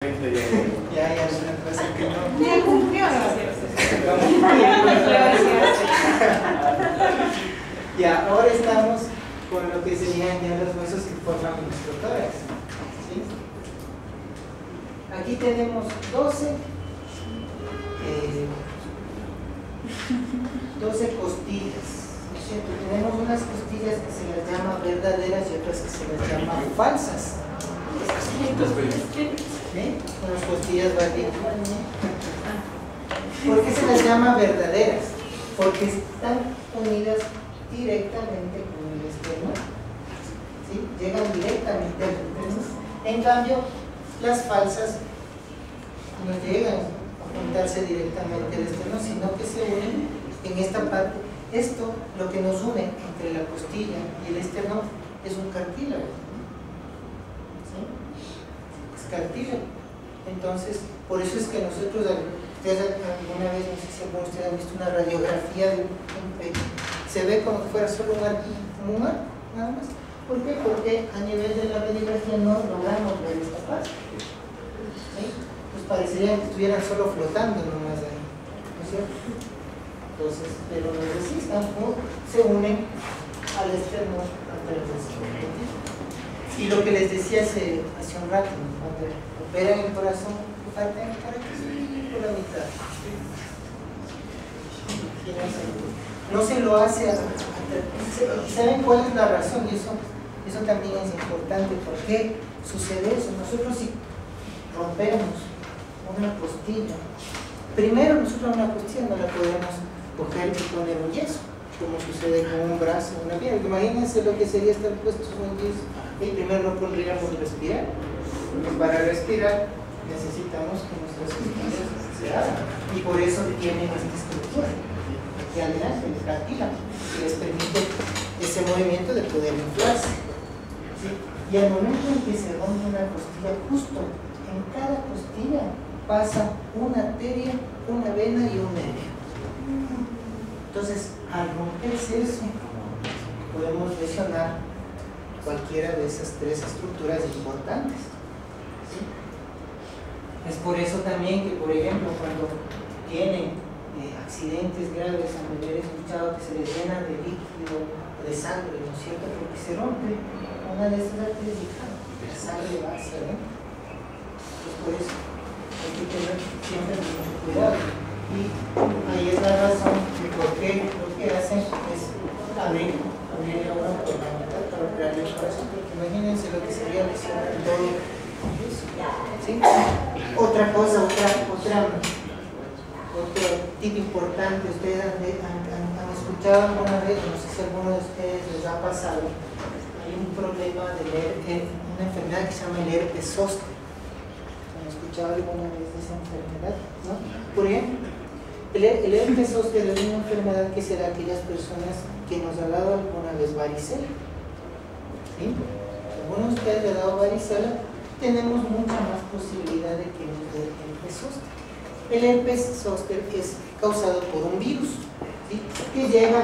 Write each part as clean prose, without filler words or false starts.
Ya, es una cosa que no. Ya cumplió. Ya, ahora estamos con lo que serían ya los huesos que forman nuestro tórax. ¿Sí? Aquí tenemos 12 costillas, ¿no es cierto? Tenemos unas costillas que se las llama verdaderas y otras que se las llama falsas. ¿Sí? Unas costillas valientes. ¿Por qué se las llama verdaderas? Porque están unidas directamente con el esternón. ¿Sí? Llegan directamente al esternón. En cambio, las falsas no llegan a juntarse directamente al esternón, sino que se unen en esta parte. Esto, lo que nos une entre la costilla y el esternón, es un cartílago. ¿Sí? Es cartílago. Entonces, por eso es que nosotros, ustedes alguna vez, no sé si alguno de ustedes han visto una radiografía de un pecho, se ve como que fuera solo un arco, nada más. ¿Por qué? Porque a nivel de la radiografía no logramos ver esta parte. ¿Sí? Pues parecería que estuvieran solo flotando nomás ahí, ¿no es cierto? Entonces, pero no es así, se unen al esternón a través del esternón. Y lo que les decía hace un rato, cuando operan el corazón, parten para que se por la mitad. No se lo hace ¿saben cuál es la razón? Y eso también es importante. ¿Por qué sucede eso? Nosotros si rompemos una costilla, primero nosotros una costilla no la podemos coger y poner un yeso, como sucede con un brazo o una pierna. Imagínense lo que sería estar puestos un yeso y primero no podríamos respirar, porque para respirar necesitamos que nuestras costillas se abran, y por eso tienen esta estructura aquí adelante, el cartílago, que les permite ese movimiento de poder inflarse. ¿Sí? Y al momento en que se rompe una costilla, justo en cada costilla pasa una arteria, una vena y un nervio. Entonces, al romperse eso, podemos lesionar cualquiera de esas tres estructuras importantes. ¿Sí? Es por eso también que, por ejemplo, cuando tienen accidentes graves, han de haber escuchado que se les llena de líquido, de sangre, ¿no es cierto? Porque se rompe una de esas arterias y la sangre va hacia adentro. Es por eso hay que tener siempre mucho cuidado. Y ahí es la razón de por qué lo que hacen es abrir ahora por la mitad para operar el corazón, porque imagínense lo que sería lesionar todo eso. ¿Sí? Otra cosa, otro tip importante, ustedes han escuchado alguna vez, no sé si a alguno de ustedes les ha pasado, hay un problema de una enfermedad que se llama el herpes zóster. ¿Han escuchado alguna vez de esa enfermedad? ¿No? Por ejemplo, el herpes zóster es una enfermedad que se da a aquellas personas que nos ha dado alguna vez varicela. ¿Sí? Si alguno de ustedes le ha dado varicela, tenemos mucha más posibilidad de que nos dé herpes zóster. El herpes zóster es causado por un virus, ¿sí? Que llega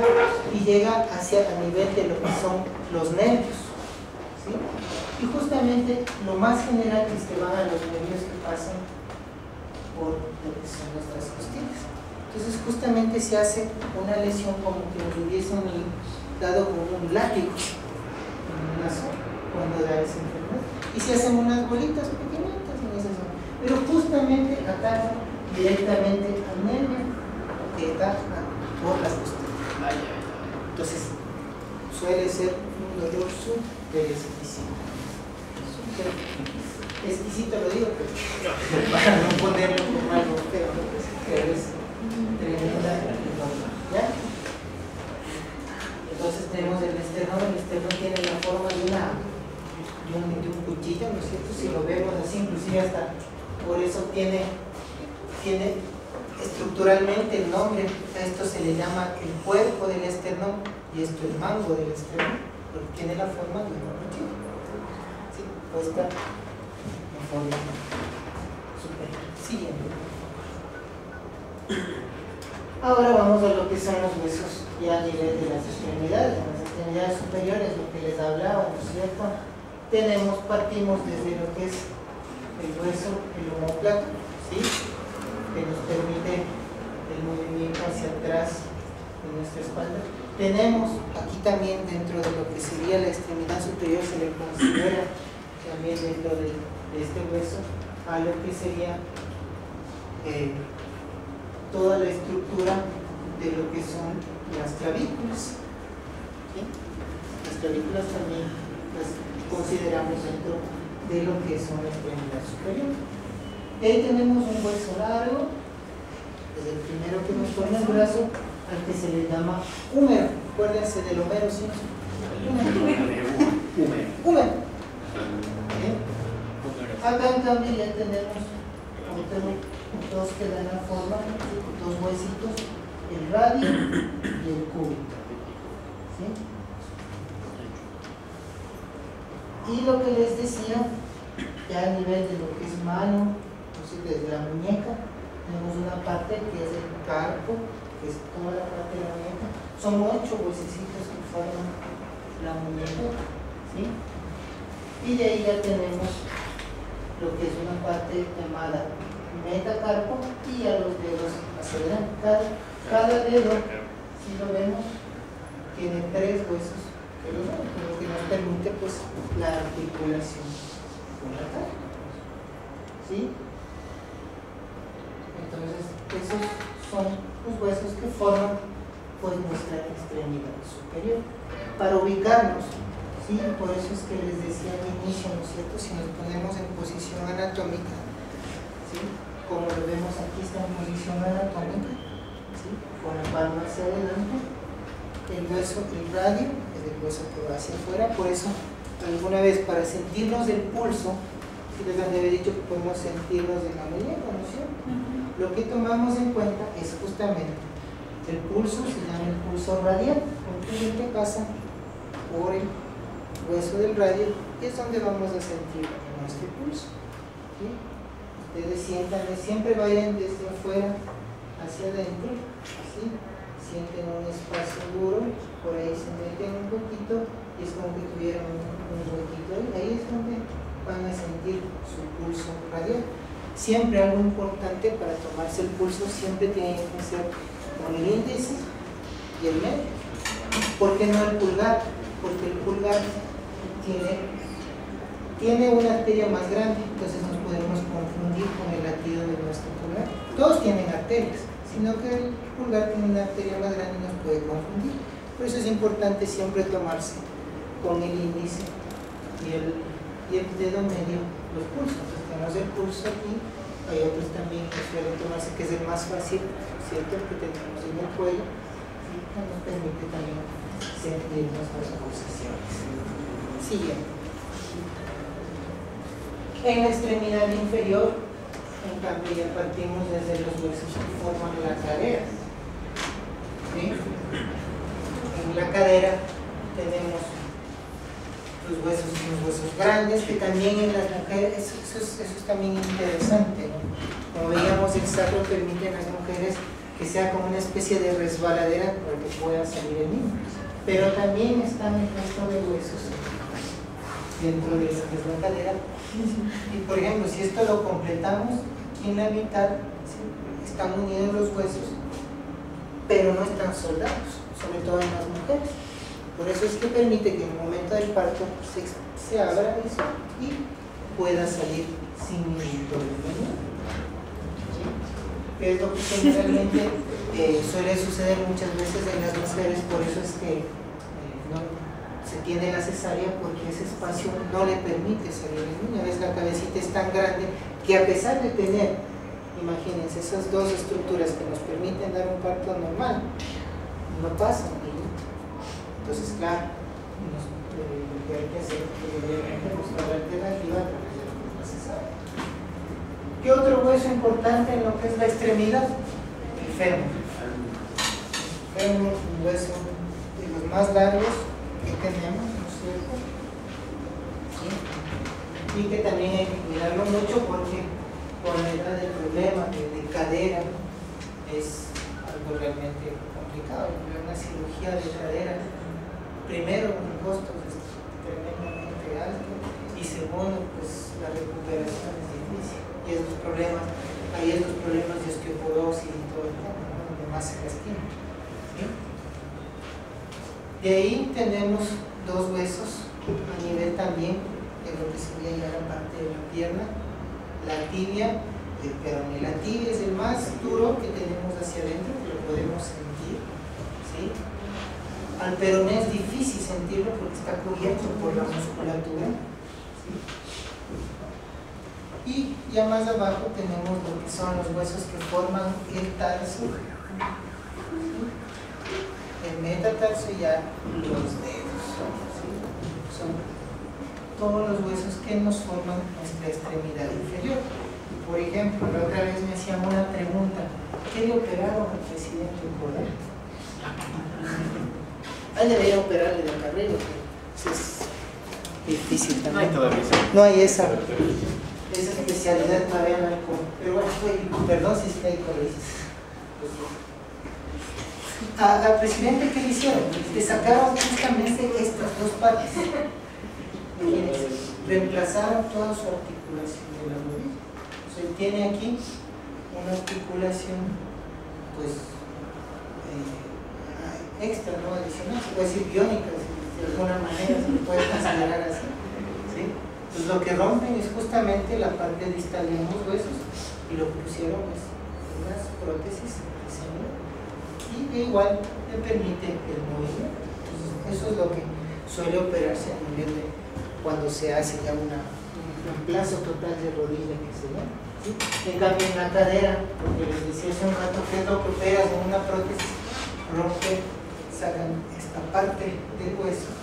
hacia a nivel de lo que son los nervios, ¿sí? Y justamente lo más general es que van a los nervios que pasan por lo que son nuestras costillas. Entonces justamente se hace una lesión como que nos hubiesen dado como un látigo en una zona cuando da esa enfermedad. Y se hacen unas bolitas pequeñitas en esa zona, pero justamente atacan directamente al nervio que está por las costillas. Entonces suele ser un dolor súper exquisito. Súper exquisito lo digo, pero para no ponerlo como algo feo, pero es tremenda el dolor. ¿Ya? Entonces tenemos el esternón tiene la forma de un cuchillo, ¿no es cierto? Si lo vemos así, inclusive hasta por eso tiene estructuralmente el nombre. A esto se le llama el cuerpo del esternón y esto el mango del esternón, porque tiene la forma de un cuchillo. ¿Sí? Puesta en forma superior. Siguiente. Ahora vamos a lo que son los huesos ya a nivel de las extremidades. En las extremidades superiores, lo que les hablaba, ¿no es cierto? Partimos desde lo que es el hueso, el omóplato, ¿sí? Que nos permite el movimiento hacia atrás de nuestra espalda. Tenemos aquí también, dentro de lo que sería la extremidad superior, se le considera también dentro de este hueso a lo que sería toda la estructura de lo que son las clavículas, ¿sí? Las clavículas también las consideramos dentro de lo que son la extremidad superior. Ahí tenemos un hueso largo, desde el primero que nos pone el brazo al que se le llama húmero. Acuérdense del Homero Simpson. Húmero. Acá en cambio ya tenemos dos que dan la forma, dos huesitos, el radio y el cúbito, ¿sí? Y lo que les decía, ya a nivel de lo que es mano, desde la muñeca, tenemos una parte que es el carpo, que es toda la parte de la muñeca. Son 8 huesecitos que forman la muñeca, ¿sí? Y de ahí ya tenemos lo que es una parte llamada metacarpo y a los dedos hacia adelante. Cada dedo, si lo vemos, tiene 3 huesos que lo que nos permite pues la articulación con la cara, ¿sí? Entonces esos son los huesos que forman pues nuestra extremidad superior. Para ubicarnos, ¿sí? Por eso es que les decía al inicio, ¿no es cierto? Si nos ponemos en posición anatómica, ¿sí? Como lo vemos aquí, está en posición anatómica, ¿sí? Con la palma hacia adelante, el hueso, el radio, es el hueso que va hacia afuera. Por eso, alguna vez para sentirnos el pulso, si les han de haber dicho que podemos sentirnos en la muñeca, ¿no es cierto? Lo que tomamos en cuenta es justamente el pulso, se llama el pulso radial, porque es el que pasa por el hueso del radio, y es donde vamos a sentir nuestro pulso, ¿sí? Ustedes sientan, siempre vayan desde afuera hacia adentro, ¿sí? Sienten un espacio duro, por ahí se meten un poquito y es como que tuvieran un huequito, y ahí es donde van a sentir su pulso radial. Siempre algo importante para tomarse el pulso, siempre tiene que ser con el índice y el medio. ¿Por qué no el pulgar? Porque el pulgar tiene una arteria más grande, entonces nos podemos confundir con el latido de nuestro pulgar. Todos tienen arterias, sino que el pulgar tiene una arteria más grande y nos puede confundir. Por eso es importante siempre tomarse con el índice y el dedo medio los pulsos. Entonces tenemos el pulso aquí, hay otros también que suelen tomarse, que es el más fácil, ¿cierto? Que tenemos en el cuello, y que nos permite también sentir nuestras pulsaciones. Siguiente. En la extremidad inferior, en cambio, ya partimos desde los huesos que forman la cadera, ¿sí? En la cadera tenemos los huesos grandes, que también en las mujeres, eso es también interesante, ¿no? Como veíamos, el sacro permite en las mujeres que sea como una especie de resbaladera para que pueda salir el niño, pero también están el resto de huesos dentro de lo que es la cadera. Y por ejemplo, si esto lo completamos, aquí en la mitad, ¿sí? Están unidos los huesos, pero no están soldados, sobre todo en las mujeres. Por eso es que permite que en el momento del parto se abra eso y pueda salir sin ningún problema. ¿Sí? Que es lo que generalmente suele suceder muchas veces en las mujeres, por eso es que no se tiene la cesárea, porque ese espacio no le permite salir el niño. A veces la cabecita es tan grande que, a pesar de tener, imagínense, esas dos estructuras que nos permiten dar un parto normal, no pasan. Entonces, claro, lo que hay que hacer es obviamente buscar la alternativa a través de la cesárea. ¿Qué otro hueso importante en lo que es la extremidad? El fémur. El fémur, un hueso de los más largos que tenemos, ¿no es cierto? ¿Sí? Y que también hay que cuidarlo mucho, porque por la edad del problema de cadera es algo realmente complicado. Una cirugía de cadera, primero, un costo tremendamente alto, y segundo, pues la recuperación es difícil. difícil. Y esos problemas, ahí es los problemas de osteoporosis y todo el tema, ¿no? Donde más se lastima. ¿Sí? De ahí tenemos dos huesos a nivel también de lo que sería ya la parte de la pierna, la tibia, el peroné. La tibia es el más duro que tenemos hacia adentro, que lo podemos sentir. ¿Sí? Al peroné es difícil sentirlo porque está cubierto por la musculatura. ¿Sí? Y ya más abajo tenemos lo que son los huesos que forman el tarso, el metatarso y ya los dedos. ¿Sí? Son todos los huesos que nos forman nuestra extremidad inferior. Por ejemplo, la otra vez me hacían una pregunta: ¿qué le operaron al presidente Ecuador? Ahí debería operarle de acá arriba, pero es difícil también. No hay esa especialidad todavía, no hay como. Pero bueno, perdón si está ahí con al presidente, ¿qué le hicieron? Le sacaron justamente estas dos partes. Reemplazaron toda su articulación de la rodilla. O sea, tiene aquí una articulación, pues, extra, no adicional, se puede decir biónica, de alguna manera se puede considerar así. ¿Sí? Entonces, lo que rompen es justamente la parte distal de ambos huesos y lo que pusieron es unas prótesis y que igual le permite el movimiento. Entonces, eso es lo que suele operarse a nivel de cuando se hace ya un reemplazo total de rodilla, que se llama. ¿Sí? En cambio, en la cadera, porque les decía hace un rato que es lo que operas en una prótesis, rompe, sacan esta parte del hueso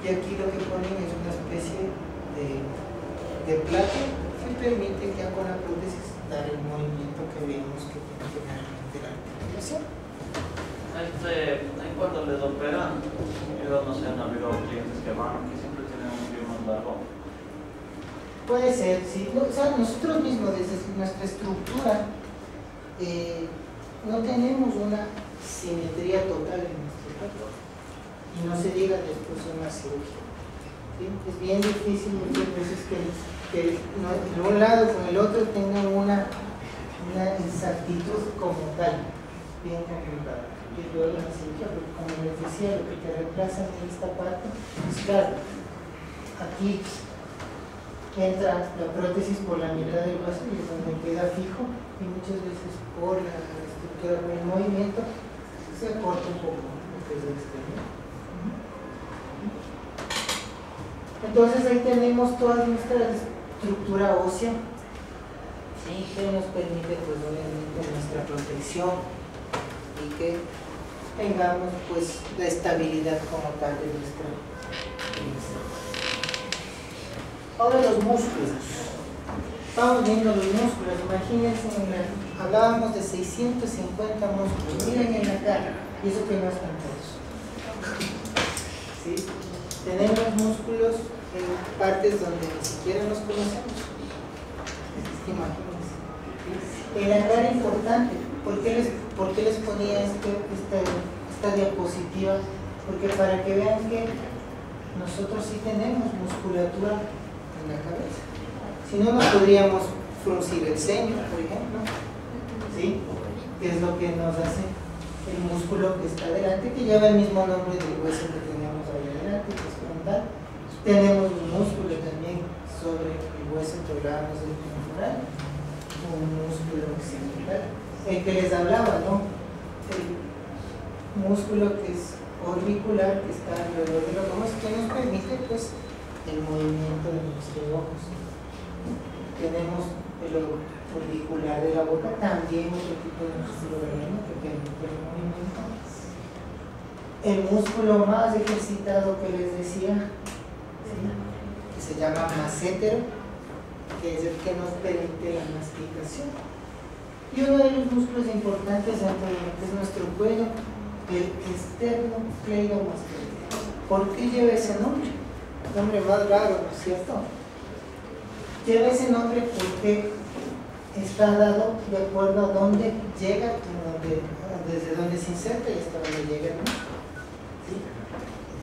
y aquí lo que ponen es una especie de plato que permite que con la prótesis dar el movimiento que vemos que tiene generalmente la articulación. En cuanto les operan, yo no sé, han habido clientes que van que siempre tienen un pie más largo. Puede ser, sí. O sea, nosotros mismos, desde nuestra estructura, no tenemos una simetría total en nuestro cuerpo. Y no se diga después de una cirugía. ¿Sí? Es bien difícil muchas veces que un lado con el otro tengan una exactitud como tal, bien complicada. Y luego la cirugía, porque como les decía, lo que te reemplazan en esta parte, pues claro, aquí entra la prótesis por la mitad del hueso y es donde queda fijo, y muchas veces por la estructura del movimiento se acorta un poco lo que es el exterior. Entonces ahí tenemos toda nuestra estructura ósea, ¿sí? Que nos permite, pues obviamente, nuestra protección y que tengamos, pues, la estabilidad como tal de nuestra. Ahora los músculos. Estamos viendo los músculos. Imagínense, hablábamos de 650 músculos. Miren en la cara, y eso que no están todos. ¿Sí? Tenemos músculos en partes donde ni siquiera los conocemos. Imagínense. En la cara importante. ¿Por qué les ponía esta diapositiva? Porque para que vean que nosotros sí tenemos musculatura en la cabeza. Si no, no podríamos fruncir el ceño, por ejemplo. ¿Sí? Que es lo que nos hace el músculo que está delante, que lleva el mismo nombre del hueso que tenemos ahí adelante, que es frontal. Tenemos un músculo también sobre el hueso que hablábamos del femoral, un músculo occipital, el que les hablaba, ¿no? El músculo que es orbicular, que está alrededor de los ojos, que nos permite, pues, el movimiento de nuestros ojos. Tenemos el orbicular de la boca, también otro tipo de músculo verano que permite el movimiento. El músculo más ejercitado que les decía, ¿sí? Que se llama massétero, que es el que nos permite la masticación. Y uno de los músculos importantes dentro de lo que es nuestro cuello, el esternocleidomastoideo. ¿Por qué lleva ese nombre? Nombre más raro, ¿no es cierto? Lleva ese nombre porque está dado de acuerdo a dónde llega, desde donde se inserta y hasta donde llega el músculo. ¿Sí?